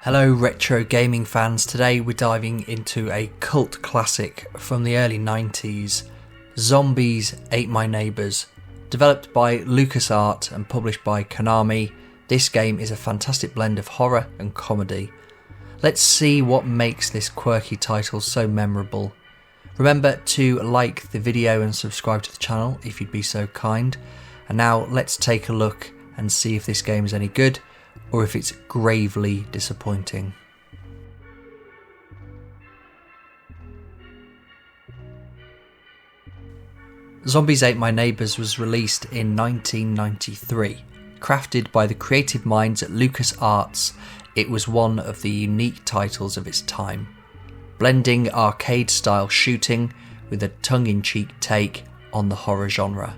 Hello retro gaming fans, today we're diving into a cult classic from the early 90s, Zombies Ate My Neighbours. Developed by LucasArts and published by Konami, this game is a fantastic blend of horror and comedy. Let's see what makes this quirky title so memorable. Remember to like the video and subscribe to the channel if you'd be so kind. And now let's take a look and see if this game is any good or if it's gravely disappointing. Zombies Ate My Neighbours was released in 1993. Crafted by the creative minds at LucasArts, it was one of the unique titles of its time, blending arcade-style shooting with a tongue-in-cheek take on the horror genre.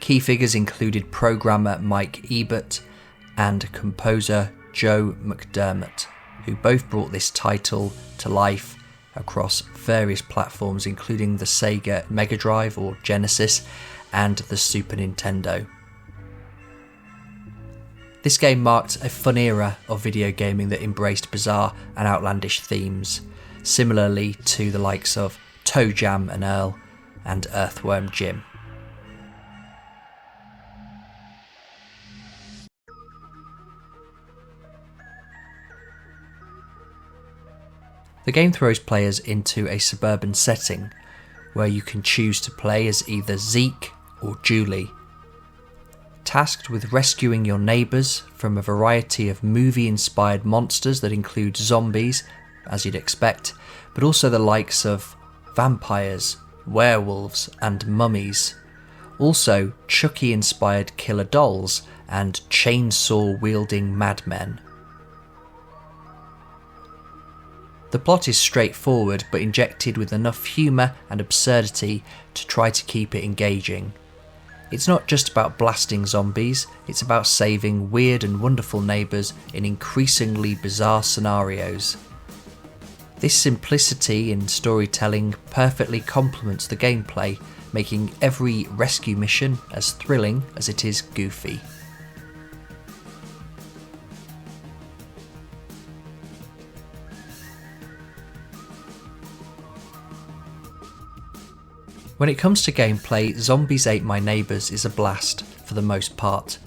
Key figures included programmer Mike Ebert and composer Joe McDermott, who both brought this title to life across various platforms including the Sega Mega Drive or Genesis and the Super Nintendo. This game marked a fun era of video gaming that embraced bizarre and outlandish themes, similarly to the likes of Toe Jam and Earl and Earthworm Jim. The game throws players into a suburban setting where you can choose to play as either Zeke or Julie. Tasked with rescuing your neighbours from a variety of movie-inspired monsters that include zombies, as you'd expect, but also the likes of vampires, werewolves and mummies. Also Chucky-inspired killer dolls and chainsaw-wielding madmen. The plot is straightforward but injected with enough humour and absurdity to try to keep it engaging. It's not just about blasting zombies, it's about saving weird and wonderful neighbours in increasingly bizarre scenarios. This simplicity in storytelling perfectly complements the gameplay, making every rescue mission as thrilling as it is goofy. When it comes to gameplay, Zombies Ate My Neighbours is a blast for the most part.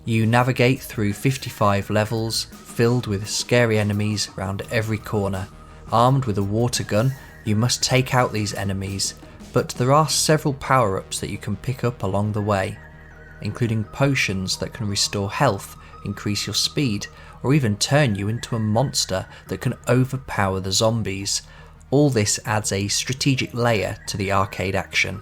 You navigate through 55 levels filled with scary enemies round every corner. Armed with a water gun, you must take out these enemies, but there are several power-ups that you can pick up along the way, including potions that can restore health, increase your speed, or even turn you into a monster that can overpower the zombies. All this adds a strategic layer to the arcade action.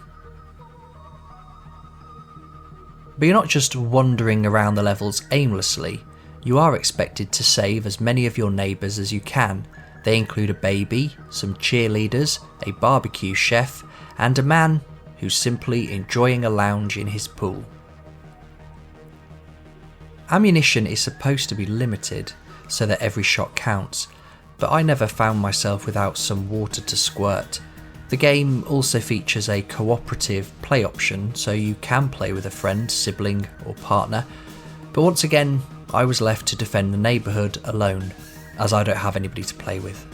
But you're not just wandering around the levels aimlessly, you are expected to save as many of your neighbours as you can. They include a baby, some cheerleaders, a barbecue chef, and a man who's simply enjoying a lounge in his pool. Ammunition is supposed to be limited so that every shot counts, but I never found myself without some water to squirt. The game also features a cooperative play option, so you can play with a friend, sibling or partner, but once again I was left to defend the neighbourhood alone, as I don't have anybody to play with.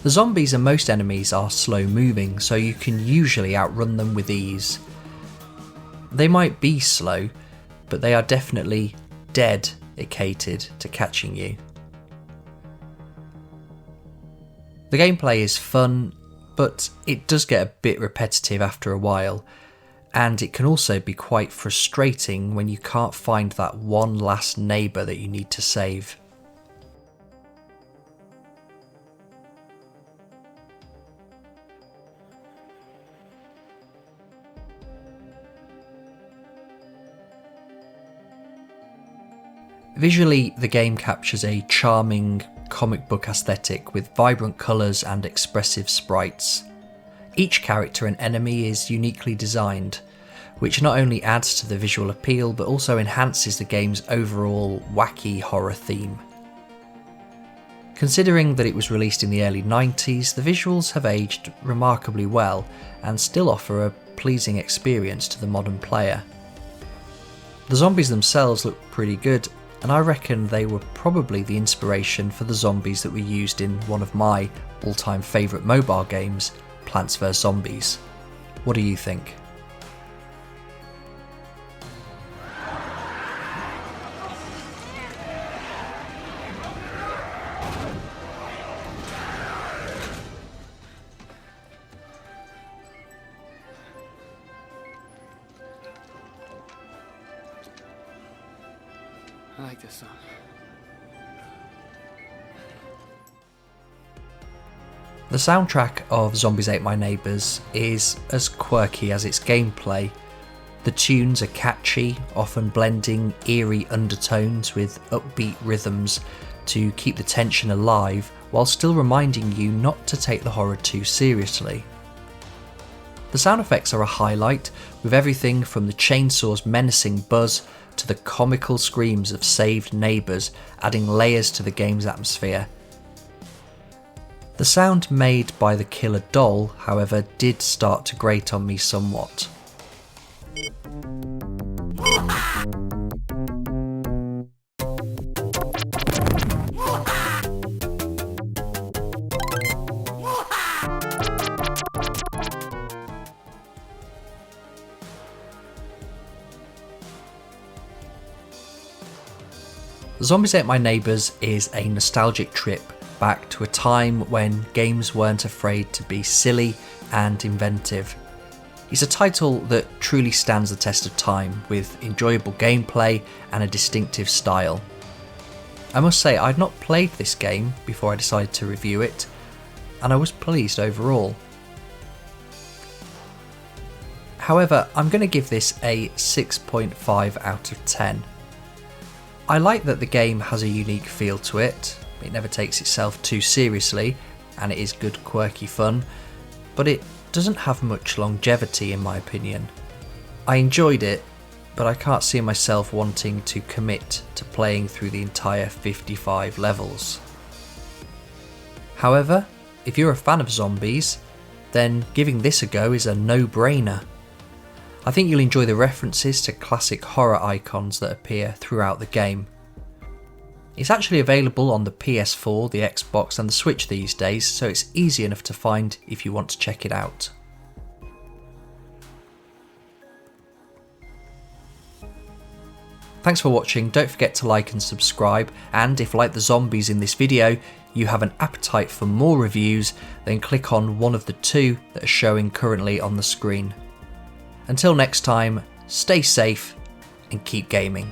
The zombies and most enemies are slow moving, so you can usually outrun them with ease. They might be slow, but they are definitely dedicated to catching you. The gameplay is fun, but it does get a bit repetitive after a while, and it can also be quite frustrating when you can't find that one last neighbour that you need to save. Visually, the game captures a charming comic book aesthetic with vibrant colours and expressive sprites. Each character and enemy is uniquely designed, which not only adds to the visual appeal but also enhances the game's overall wacky horror theme. Considering that it was released in the early 90s, the visuals have aged remarkably well and still offer a pleasing experience to the modern player. The zombies themselves look pretty good, and I reckon they were probably the inspiration for the zombies that were used in one of my all-time favourite mobile games, Plants vs Zombies. What do you think? I like this song. The soundtrack of Zombies Ate My Neighbours is as quirky as its gameplay. The tunes are catchy, often blending eerie undertones with upbeat rhythms to keep the tension alive while still reminding you not to take the horror too seriously. The sound effects are a highlight, with everything from the chainsaw's menacing buzz to the comical screams of saved neighbours adding layers to the game's atmosphere. The sound made by the killer doll, however, did start to grate on me somewhat. Zombies Ate My Neighbours is a nostalgic trip back to a time when games weren't afraid to be silly and inventive. It's a title that truly stands the test of time, with enjoyable gameplay and a distinctive style. I must say, I'd not played this game before I decided to review it, and I was pleased overall. However, I'm going to give this a 6.5 out of 10. I like that the game has a unique feel to it. It never takes itself too seriously, and it is good quirky fun, but it doesn't have much longevity in my opinion. I enjoyed it, but I can't see myself wanting to commit to playing through the entire 55 levels. However, if you're a fan of zombies, then giving this a go is a no-brainer. I think you'll enjoy the references to classic horror icons that appear throughout the game. It's actually available on the PS4, the Xbox and the Switch these days, so it's easy enough to find if you want to check it out. Thanks for watching, don't forget to like and subscribe, and if like the zombies in this video you have an appetite for more reviews, then click on one of the two that are showing currently on the screen. Until next time, stay safe and keep gaming.